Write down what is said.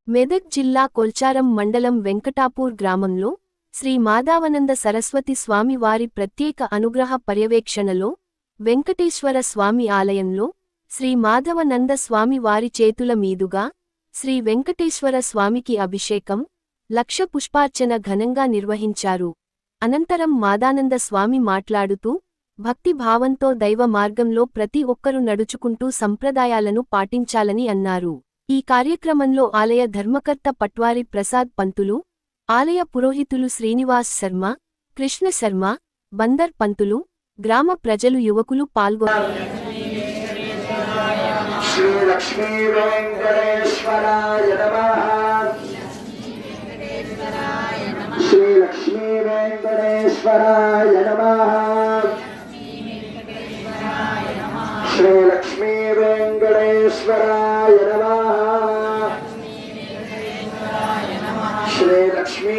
మెదక్ జిల్లా కొల్చారం మండలం వెంకటాపూర్ గ్రామంలో శ్రీ మాధవానంద సరస్వతి స్వామి వారి ప్రత్యేక అనుగ్రహ పర్యవేక్షణలో వెంకటేశ్వర స్వామి ఆలయంలో శ్రీ మాధవానంద స్వామి వారి చేతుల మీదుగా శ్రీ వెంకటేశ్వర స్వామికి అభిషేకం, లక్ష పుష్పార్చన ఘనంగా నిర్వహించారు. అనంతరం మాదానంద స్వామి మాట్లాడుతూ భక్తి భావంతో దైవ మార్గంలో ప్రతి ఒక్కరూ నడుచుకుంటూ సంప్రదాయాలను పాటించాలని అన్నారు. ఈ కార్యక్రమంలో ఆలయ ధర్మకర్త పట్వారి ప్రసాద్ పంతులు, ఆలయ పురోహితులు శ్రీనివాస్ శర్మ, కృష్ణ శర్మ, బందర్ పంతులు, గ్రామ ప్రజలు, యువకులు పాల్గొన్నారు. శ్రీ లక్ష్మీ వెంకటేశ్వరాయ నమః. శ్రీ లక్ష్మీ వెంకటేశ్వరాయ నమః. శ్రీ లక్ష్మీ వెంకటేశ్వరాయ నమః. శ్రీ లక్ష్మీ